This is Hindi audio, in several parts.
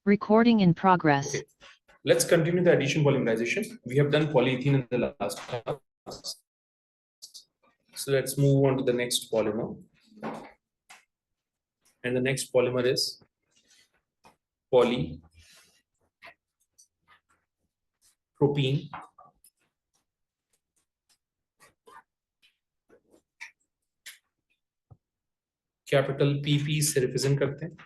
Recording in progress. Okay, let's continue the addition polymerization. We have done polyethylene in the last class. So let's move on to the next polymer. And the next polymer is polypropene. Capital PP से रिप्रेजेंट करते हैं.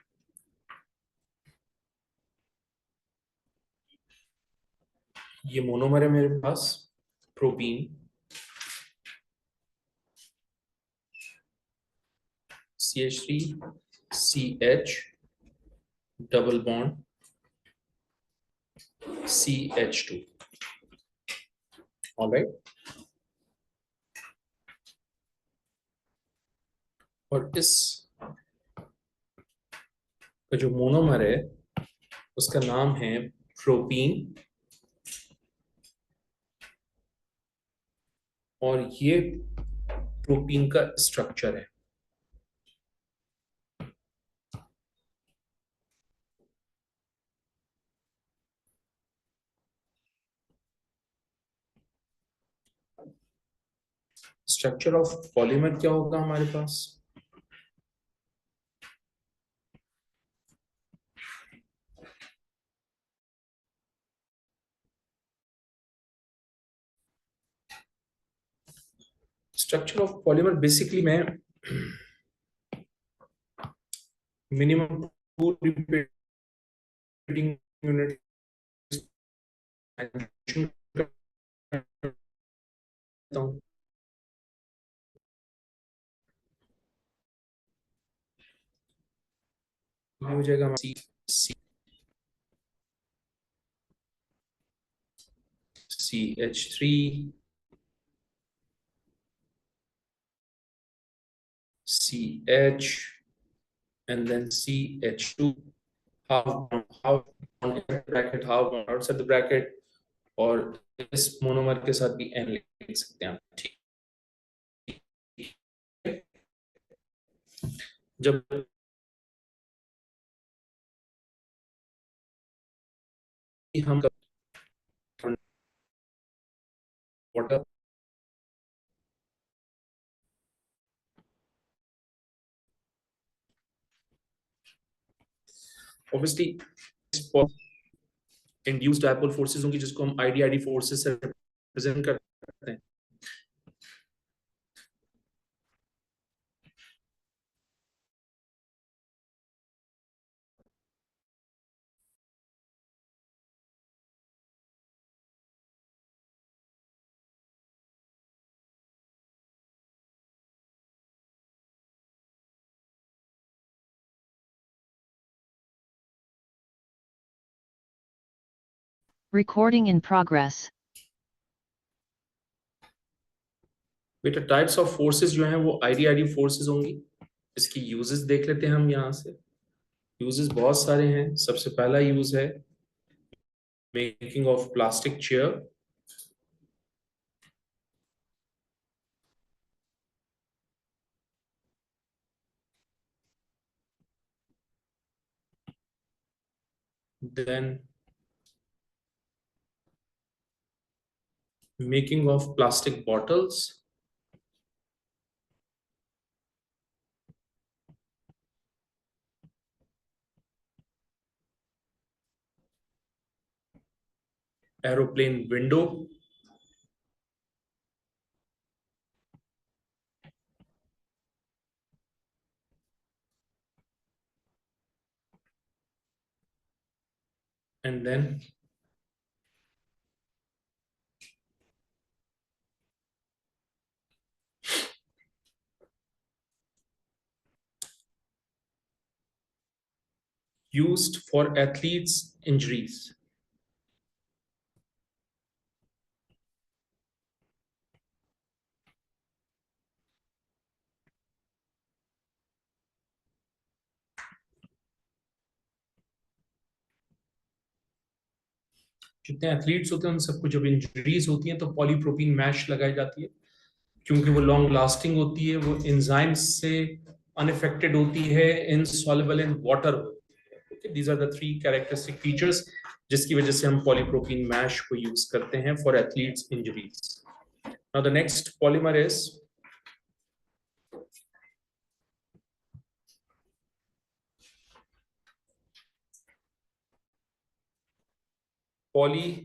ये मोनोमर है मेरे पास propene CH3CH double bond CH2. Alright, और इस का जो मोनोमर है उसका नाम है प्रोपीन, और ये प्रोपीन का स्ट्रक्चर है. स्ट्रक्चर ऑफ पॉलीमर क्या होगा हमारे पास? स्ट्रक्चर ऑफ पॉलीमर बेसिकली मैं मिनिमम 2 रिपीटिंग यूनिट हो जाएगा CH3 CH and then CH2 half on bracket half on outside the bracket, और इस मोनोमर के साथ भी N लिख सकते हैं. ठीक, जब हम water obviously induced dipole forces होंगी जिसको हम IDID फोर्सेस से रिप्रेजेंट करते हैं. Recording in progress. बेटा टाइप्स ऑफ फोर्सेस जो हैं वो IDID फोर्सेस होंगी. इसकी यूजेस देख लेते हैं हम. यहाँ से यूजेस बहुत सारे हैं. सबसे पहला यूज है making of plastic chair. Then making of plastic bottles. Aeroplane window. And then used for athletes' injuries. जितने एथलीट्स होते हैं उन सबको जब इंजरीज होती हैं तो पॉलीप्रोपीन मैश लगाई जाती है, क्योंकि वो लॉन्ग लास्टिंग होती है, वो एंजाइम्स से अनअफेक्टेड होती है, insoluble in water. These are the 3 characteristic features जिसकी वजह से हम पॉलीप्रोपीन मैश को यूज करते हैं for athletes injuries. Now the next polymer is polyvinyl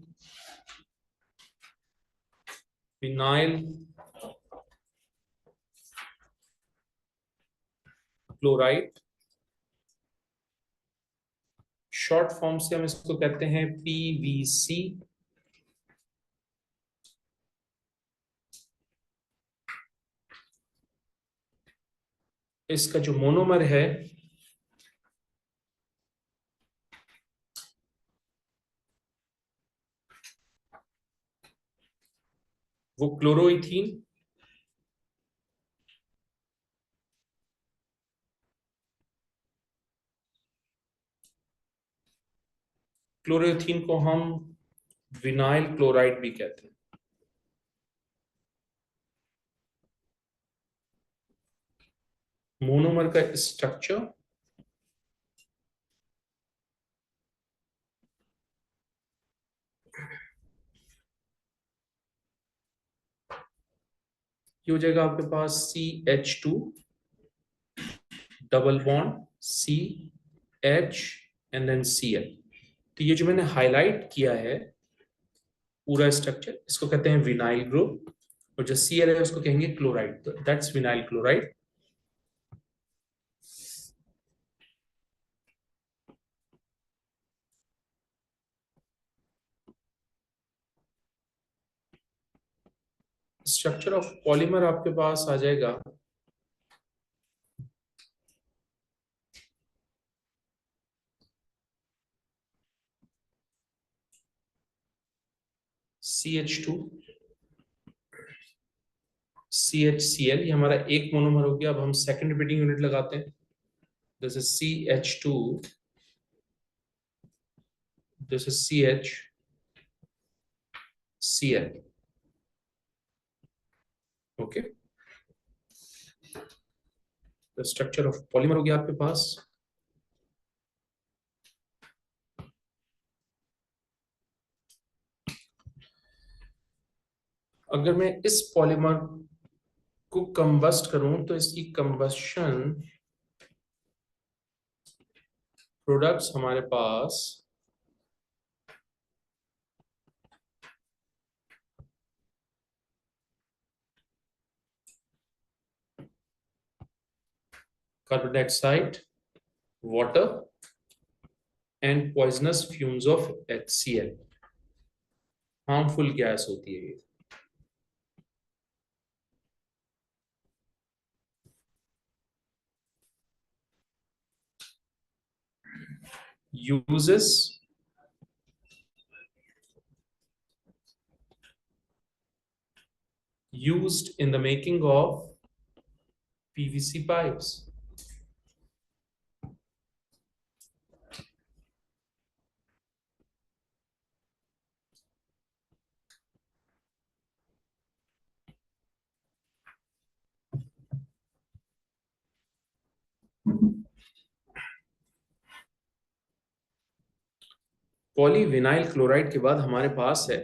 chloride. Short form से हम इसको कहते हैं पीवीसी. इसका जो मोनोमर है वो क्लोरोइथीन क्लोरोइथीन को हम विनाइल क्लोराइड भी कहते हैं. मोनोमर का स्ट्रक्चर ये हो जाएगा आपके पास CH2 double bond CH and then Cl. तो ये जो मैंने हाईलाइट किया है पूरा स्ट्रक्चर, इसको कहते हैं विनाइल ग्रुप, और जो Cl है उसको कहेंगे क्लोराइड. तो that's vinyl chloride. Structure of polymer आपके पास आ जाएगा CH2 CHCl. ये हमारा एक मोनोमर हो गया. अब हम सेकंड रिपीटिंग यूनिट लगाते हैं. This is CH2, this is CHCl. Okay, the structure of polymer हो गया आपके पास. अगर मैं इस पॉलीमर को कंबस्ट करूं तो इसकी कंबस्शन प्रोडक्ट्स हमारे पास carbon dioxide, water and poisonous fumes of HCl. Harmful gas होती है ये. uses used in the making of PVC pipes. Polyvinyl chloride के बाद हमारे पास है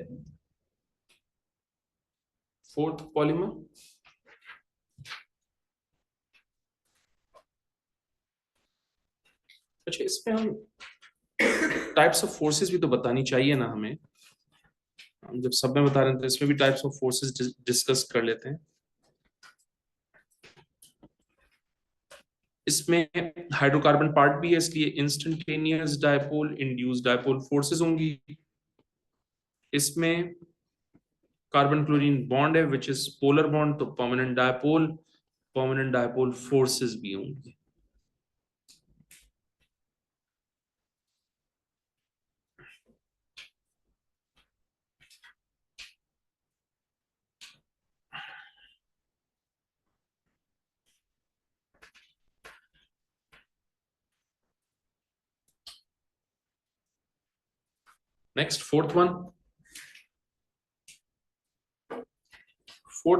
फोर्थ पॉलीमर. अच्छा, इसमें हम टाइप्स ऑफ फोर्सेस भी तो बतानी चाहिए ना हमें. हम जब सब में बता रहे हैं तो इसमें भी टाइप्स ऑफ फोर्सेस डिस्कस कर लेते हैं. इसमें हाइड्रोकार्बन पार्ट भी है, इसलिए instantaneous dipole, induced dipole forces होंगी. इसमें कार्बन क्लोरीन बॉन्ड है विच इज पोलर बॉन्ड, तो परमानेंट डायपोल फोर्सेस भी होंगी. Next, fourth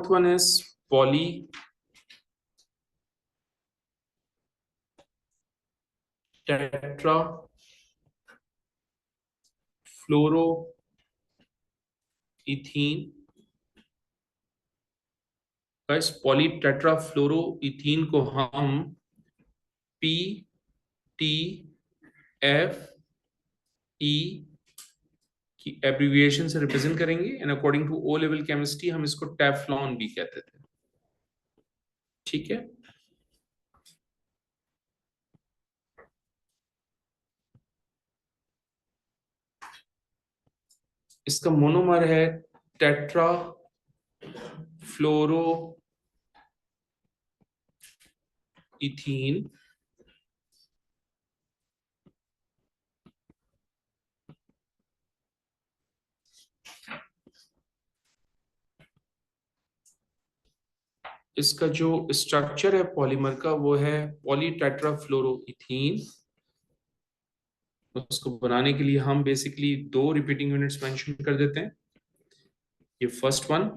one is tetra fluoro ethene. इस पॉली टेट्रा फ्लोरो इथीन को हम पी टी एफ ई की एब्रिविएशन से रिप्रेजेंट करेंगे and according to O level chemistry हम इसको टेफ्लॉन भी कहते थे। ठीक है, इसका मोनोमर है टेट्रा फ्लोरो इथीन। इसका जो स्ट्रक्चर है पॉलीमर का वो है पॉली टेट्रा फ्लोरो इथीन। उसको बनाने के लिए हम बेसिकली दो रिपीटिंग यूनिट्स मेंशन कर देते हैं। ये फर्स्ट वन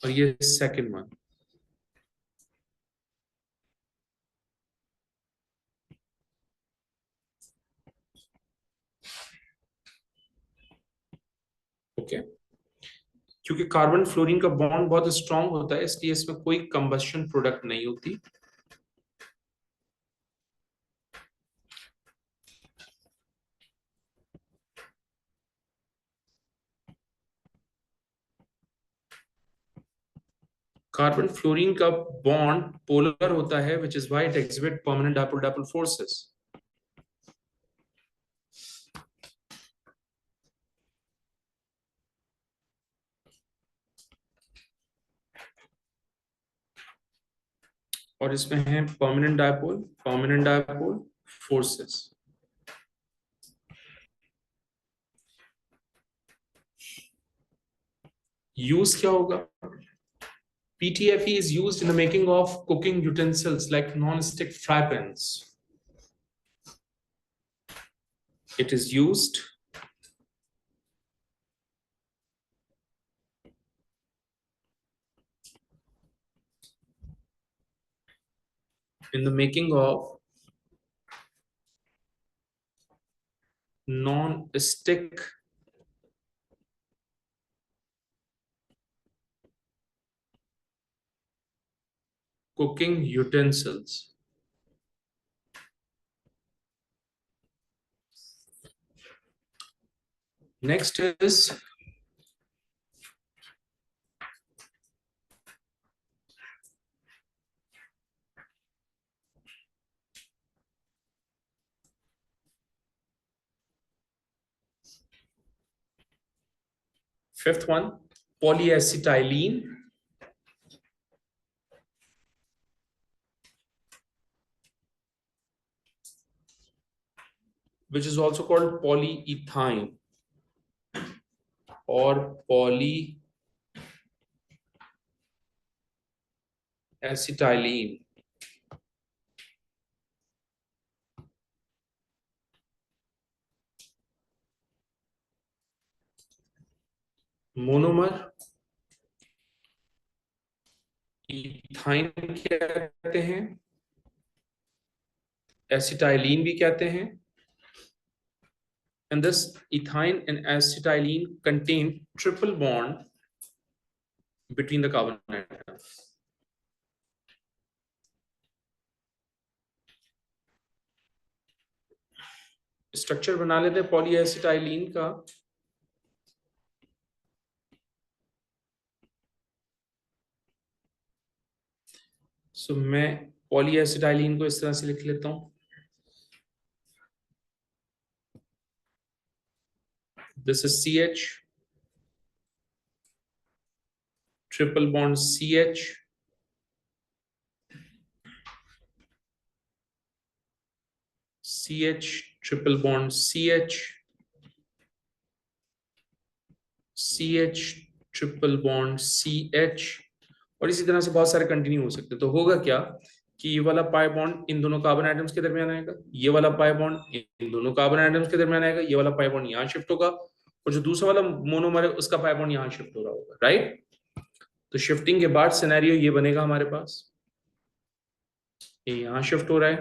और ये सेकंड वन। ओके, क्योंकि कार्बन फ्लोरीन का बॉन्ड बहुत स्ट्रांग होता है इसलिए इसमें कोई कंबस्शन प्रोडक्ट नहीं होती। कार्बन फ्लोरीन का बॉन्ड पोलर होता है which is why it exhibit permanent dipole dipole forces. और इसमें है परमानेंट डाइपोल फोर्सेस। यूज क्या होगा? PTFE is used in the making of cooking utensils like non-stick fry pans. It is used in the making of non-stick cooking utensils. Next is fifth one, polyacetylene. Which is also called polyethylene or polyacetylene. Monomer ethyne कहते हैं, एसिटाइलिन भी कहते हैं, and this ethine and acetylene contain triple bond between the carbon atoms. Structure बना लेते हैं पॉलीएसिटाइलिन का। सो मैं पॉलीएसिटाइलिन को इस तरह से लिख लेता हूं। This is CH, triple bond CH, CH, triple bond CH, CH, triple bond CH, और इसी तरह से बहुत सारे कंटिन्यू हो सकते हैं। तो होगा क्या कि ये वाला पाई बॉन्ड इन दोनों कार्बन आइटम्स के दरमियान आएगा, ये वाला पाई बॉन्ड इन दोनों कार्बन आइटम्स के दरमियान आएगा, ये वाला पाई बॉन्ड यहाँ शिफ्ट होगा और जो दूसरा वाला मोनोमर है उसका पाई बॉन्ड यहाँ शिफ्ट हो रहा होगा, राइट। तो शिफ्टिंग के बाद सिनेरियो ये बनेगा हमारे पास, ये यहां शिफ्ट हो रहा है,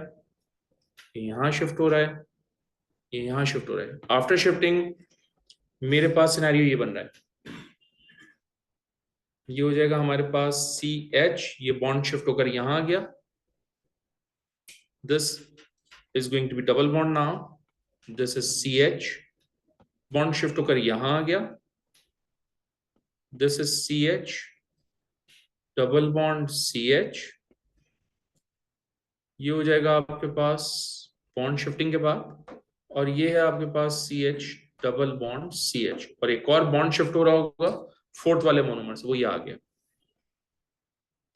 ये यहां शिफ्ट हो रहा है, ये यहां शिफ्ट हो रहा है। आफ्टर शिफ्टिंग मेरे पास सिनेरियो ये बन रहा है, ये हो जाएगा हमारे पास सी एच, ये बॉन्ड शिफ्ट होकर यहां आ गया, this is going to be double bond now, this is C H, bond shift होकर यहां आ गया, this is C H, double bond C H, ये हो जाएगा आपके पास बॉन्ड शिफ्टिंग के बाद, और ये है आपके पास C H double bond C H, और एक और बॉन्ड शिफ्ट हो रहा होगा फोर्थ वाले मोनोमर से, वो ये आ गया।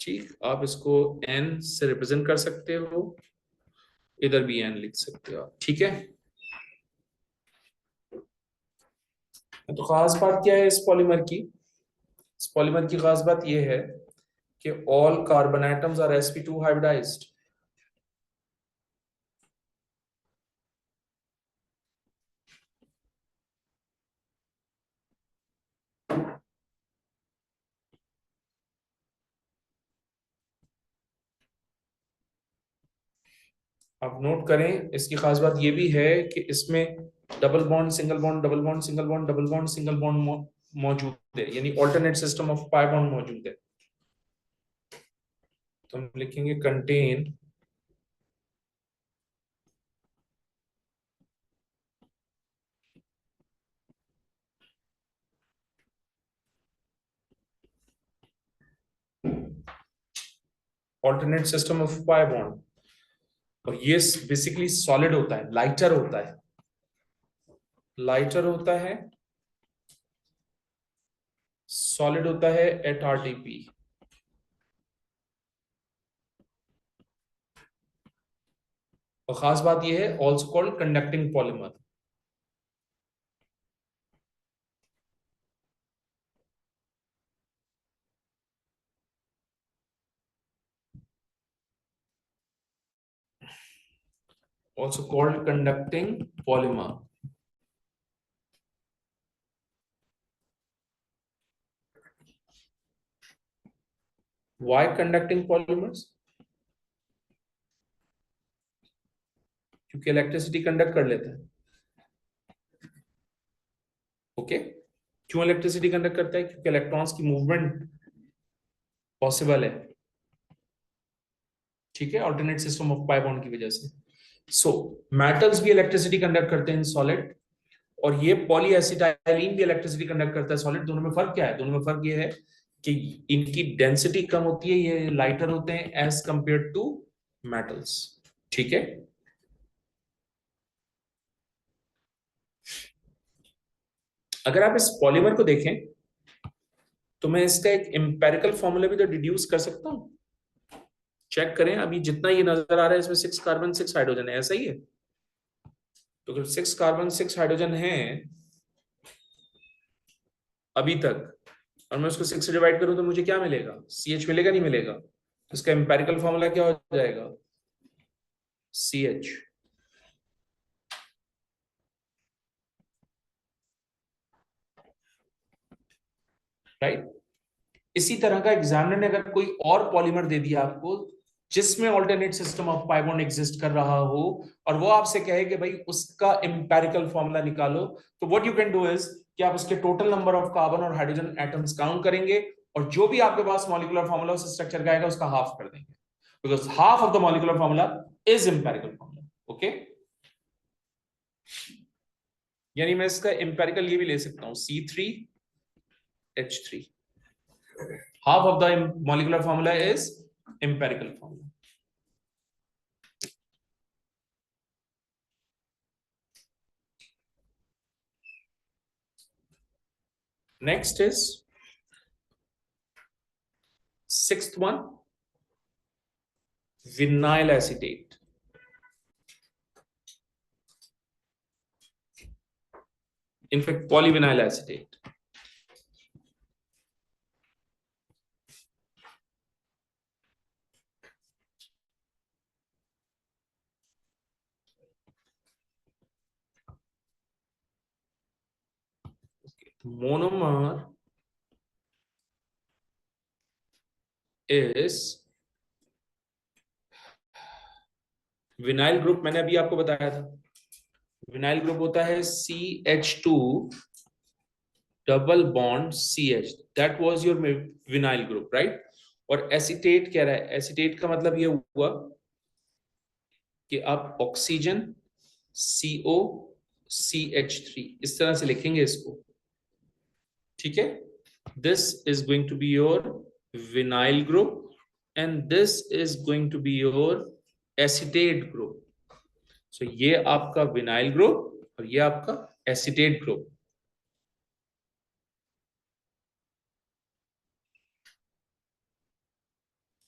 ठीक, आप इसको एन से रिप्रेजेंट कर सकते हो, इधर भी एन लिख सकते हो आप, ठीक है। तो खास बात क्या है इस पॉलीमर की, इस पॉलीमर की खास बात यह है कि all carbon atoms are sp2 hybridised. आप नोट करें, इसकी खास बात यह भी है कि इसमें double bond single bond double bond single bond double bond single bond मौजूद है, यानी alternate system of pi bond मौजूद है। तो हम लिखेंगे contain alternate system of pi bond, और ये बेसिकली सॉलिड होता है, लाइटर होता है, लाइटर होता है, सॉलिड होता है एट आरटीपी। और खास बात यह है also called conducting polymer. also called conducting polymer. Why conducting polymers? क्योंकि इलेक्ट्रिसिटी कंडक्ट कर लेता है। ओके, क्यों इलेक्ट्रिसिटी कंडक्ट करता है? क्योंकि इलेक्ट्रॉन्स की मूवमेंट पॉसिबल है, ठीक है, alternate system of pi bond की वजह से। सो मेटल्स भी इलेक्ट्रिसिटी कंडक्ट करते हैं सॉलिड, और ये पॉलीएसिटाइलिन भी इलेक्ट्रिसिटी कंडक्ट करता है सॉलिड। दोनों में फर्क क्या है? दोनों में फर्क ये है कि इनकी डेंसिटी कम होती है, ये लाइटर होते हैं एज कंपेयर टू मेटल्स, ठीक है। अगर आप इस पॉलीमर को देखें तो मैं इसका एक एम्पेरिकल फॉर्मूला भी तो डिड्यूस कर सकता हूं। चेक करें, अभी जितना ये नजर आ रहा है इसमें 6 कार्बन 6 हाइड्रोजन है, ऐसा ही है। तो अगर 6 कार्बन 6 हाइड्रोजन है अभी तक, और मैं उसको 6 से डिवाइड करूं तो मुझे क्या मिलेगा? सी एच मिलेगा, नहीं मिलेगा? तो इसका एम्पेरिकल फॉर्मूला क्या हो जाएगा? C H. राइट। इसी तरह का एग्जामिनर ने अगर कोई और पॉलीमर दे दिया आपको जिसमें alternate system of pi bond exist कर रहा हो, और वो आपसे कहे कि भाई उसका एम्पेरिकल फॉर्मूला निकालो, तो what you can do is कि आप उसके टोटल नंबर ऑफ कार्बन और हाइड्रोजन एटम्स काउंट करेंगे, और जो भी आपके पास मॉलिक्यूलर फॉर्मूला उस स्ट्रक्चर का आएगा उसका हाफ कर देंगे, because half of the molecular formula is empirical formula. Okay, यानी मैं इसका एम्पेरिकल ये भी ले सकता हूं, C3H3, half of the molecular formula is empirical formula. Next is sixth one, vinyl acetate. In fact, polyvinyl acetate. Monomer is vinyl group. मैंने अभी आपको बताया था विनाइल ग्रुप होता है CH2 double bond CH, that was your vinyl group, right. और एसीटेट कह रहा है, एसीटेट का मतलब ये हुआ कि आप ऑक्सीजन CO CH3 इस तरह से लिखेंगे इसको, ठीक है। This is going to be your vinyl group and this is going to be your acetate group. So ये आपका विनाइल ग्रुप और ये आपका एसीटेट ग्रुप,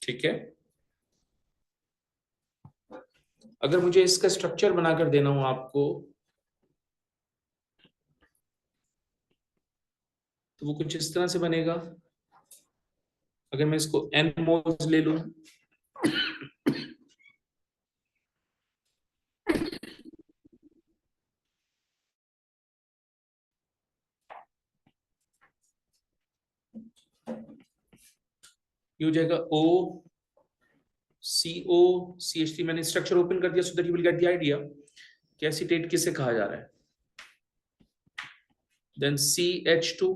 ठीक है। अगर मुझे इसका स्ट्रक्चर बनाकर देना हो आपको तो वो कुछ इस तरह से बनेगा। अगर मैं इसको N मोल्स ले लूं, ये हो जाएगा OCO CH3। मैंने स्ट्रक्चर ओपन कर दिया so that you will get the idea कि एसीटेट किसे कहा जा रहा है। Then CH2,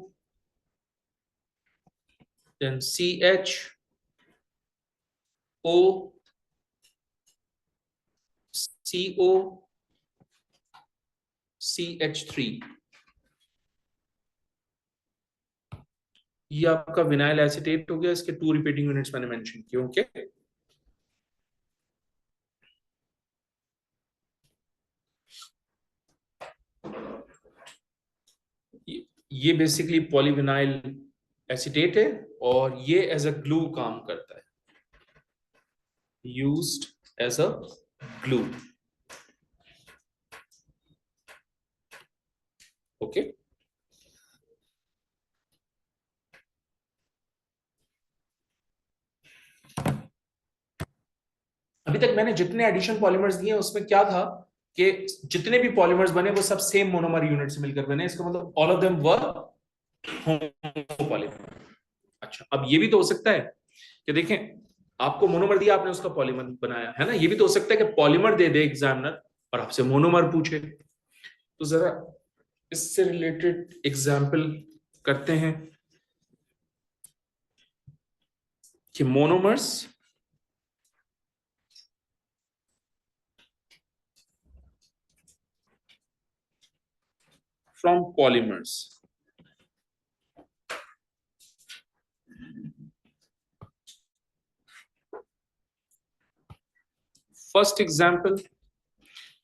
then CH, O, CO, CH3। ये आपका विनाइल एसीटेट हो गया। इसके 2 रिपीटिंग यूनिट्स मैंने मेंशन किए, ओके। ये बेसिकली पॉलीविनाइल एसीटेट है और ये एज अ ग्लू काम करता है, used as a glue, okay. अभी तक मैंने जितने एडिशन पॉलीमर्स दिए उसमें क्या था कि जितने भी पॉलीमर्स बने वो सब सेम मोनोमर यूनिट से मिलकर बने। इसका मतलब all of them were homopolymer. अच्छा, अब ये भी तो हो सकता है कि देखें आपको मोनोमर दिया, आपने उसका पॉलीमर बनाया है ना। ये भी तो हो सकता है कि पॉलीमर दे दे एग्जामिनर और आपसे मोनोमर पूछे। तो जरा इससे रिलेटेड एग्जाम्पल करते हैं कि monomers from polymers. First example,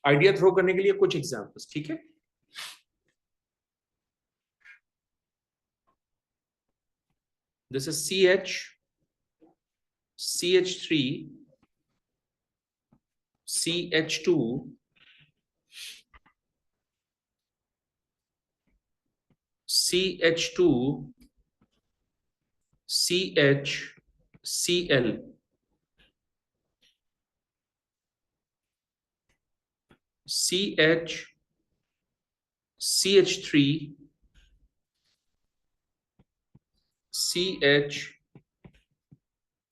idea throw करने के लिए कुछ एग्जाम्पल्स, ठीक है। This is CH3 CH2 CH2 CHCl CH CH3 CH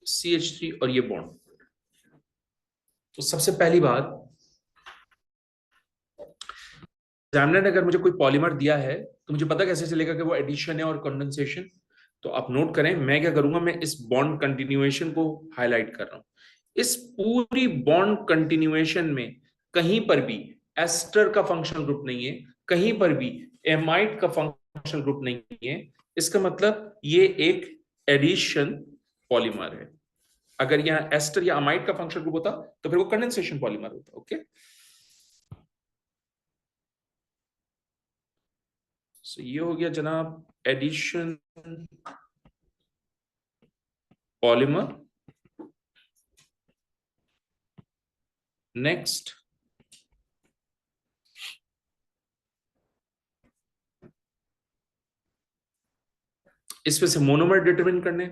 CH3 और ये बॉन्ड। तो सबसे पहली बात, एग्जामिनर ने अगर मुझे कोई पॉलीमर दिया है तो मुझे पता कैसे चलेगा कि वो एडिशन है और कंडेंसेशन। तो आप नोट करें, मैं क्या करूंगा, मैं इस बॉन्ड कंटिन्यूएशन को हाईलाइट कर रहा हूं। इस पूरी बॉन्ड कंटिन्यूएशन में कहीं पर भी एस्टर का फंक्शनल ग्रुप नहीं है, कहीं पर भी एमाइड का फंक्शनल ग्रुप नहीं है। इसका मतलब ये एक एडिशन पॉलीमर है। अगर यहाँ एस्टर या अमाइड का फंक्शनल ग्रुप होता तो फिर वो कंडेंसेशन पॉलीमर होता, ओके। सो ये हो गया जनाब एडिशन पॉलीमर। नेक्स्ट, इसमें से मोनोमर डिटरमिन करने।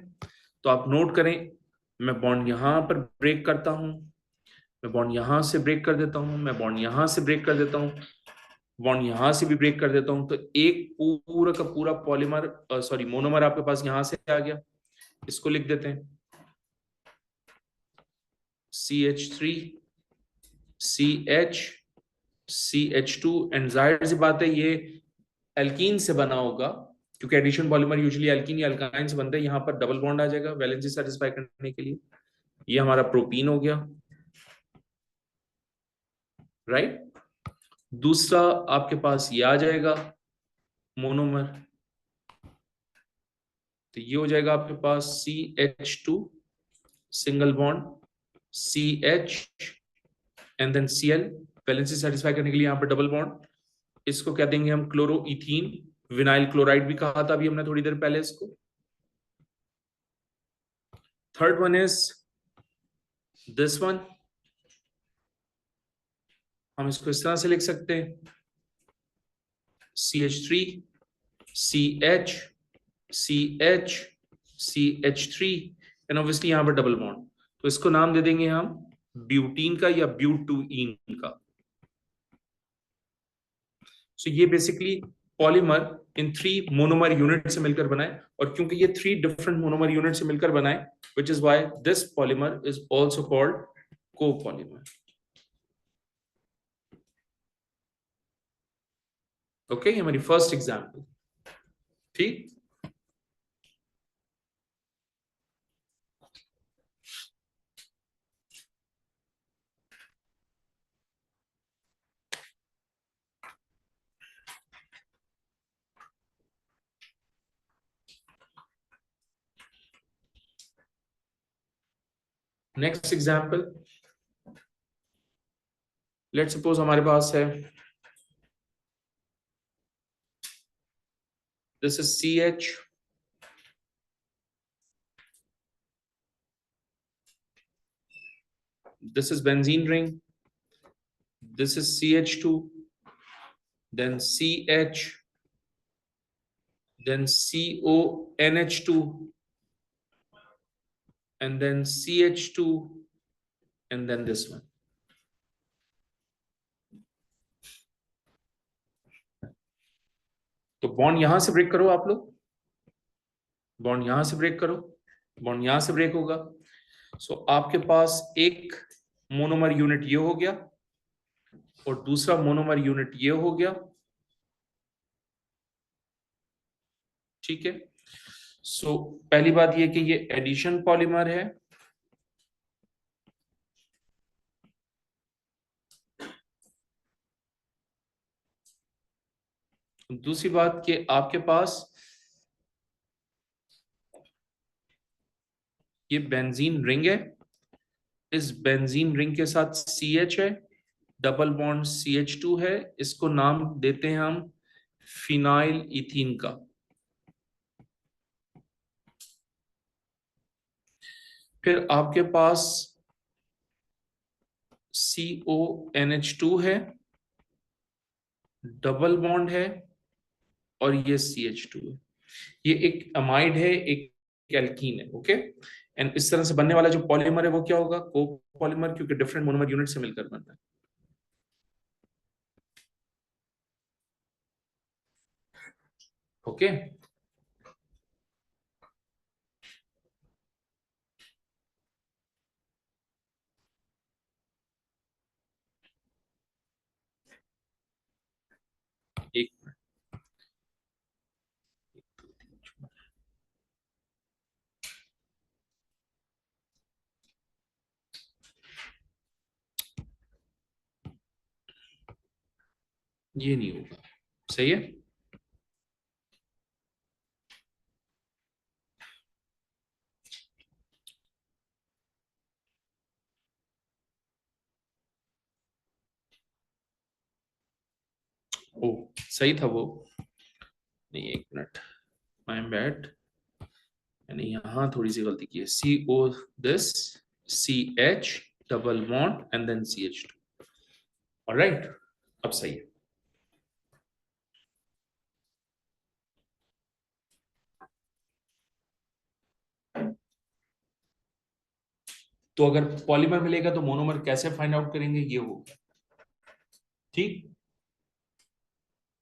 तो आप नोट करें, मैं बॉन्ड यहां पर ब्रेक करता हूं, मैं बॉन्ड यहां से ब्रेक कर देता हूं, मैं बॉन्ड यहां से ब्रेक कर देता हूं, बॉन्ड यहां से भी ब्रेक कर देता हूं। तो एक पूरा का पूरा पॉलीमर सॉरी मोनोमर आपके पास यहां से आ गया। इसको लिख देते हैं CH3 CH CH2 एंड जाहिर सी बात है ये एल्कीन से बना होगा, क्योंकि एडिशन पॉलीमर यूजुअली एल्कीन या अल्काइन से बनते हैं। यहाँ पर डबल बॉन्ड आ जाएगा वैलेंसी सेटिस्फाई करने के लिए। ये हमारा प्रोपीन हो गया, राइट। दूसरा आपके पास ये आ जाएगा मोनोमर, तो ये हो जाएगा आपके पास CH2 single bond CH and then Cl, valency satisfy करने के लिए यहाँ पर डबल बॉन्ड। इसको क्या देंगे हम, क्लोरोइथीन विनाइल क्लोराइड भी कहा था अभी हमने थोड़ी देर पहले इसको। Third one is this one, हम इसको इस तरह से लिख सकते हैं CH3 CH CH CH3 and obviously यहां पर डबल बॉन्ड, तो इसको नाम दे देंगे हम ब्यूटीन का या ब्यूटूइन का। सो ये बेसिकली पॉलीमर इन 3 मोनोमर यूनिट से मिलकर बनाए, और क्योंकि ये 3 डिफरेंट मोनोमर यूनिट से मिलकर बनाए, which is why this polymer is also called copolymer. Okay, ये हमारी फर्स्ट एग्जांपल, ठीक। नेक्स्ट एग्जांपल, लेट सपोज हमारे पास है this is CH, this is benzene ring, this is CH2, then CH, then CONH2, and then CH2, and then this one. तो बॉन्ड यहां से ब्रेक करो आप लोग, बॉन्ड यहां से ब्रेक करो, बॉन्ड यहां से ब्रेक होगा। सो आपके पास एक मोनोमर यूनिट ये हो गया और दूसरा मोनोमर यूनिट ये हो गया, ठीक है। सो पहली बात ये कि ये एडिशन पॉलीमर है, दूसरी बात कि आपके पास ये बेंजीन रिंग है, इस बेंजीन रिंग के साथ CH है, डबल बॉन्ड CH2 है, इसको नाम देते हैं हम फिनाइल इथीन का। फिर आपके पास CONH2 है, डबल बॉन्ड है, और ये CH2 है। ये एक अमाइड है, एक एल्कीन है, ओके। एंड इस तरह से बनने वाला जो पॉलीमर है वो क्या होगा, कोपॉलीमर, क्योंकि डिफरेंट मोनोमर यूनिट से मिलकर बनता है। ओके, एक ये नहीं होगा, सही है। ओ सही था वो, नहीं एक मिनट, माय बैड, मैंने यहाँ थोड़ी सी गलती की है। CO this CH double bond and then CH2, alright, अब सही है। तो अगर पॉलीमर मिलेगा तो मोनोमर कैसे फाइंड आउट करेंगे, ये होगा, ठीक।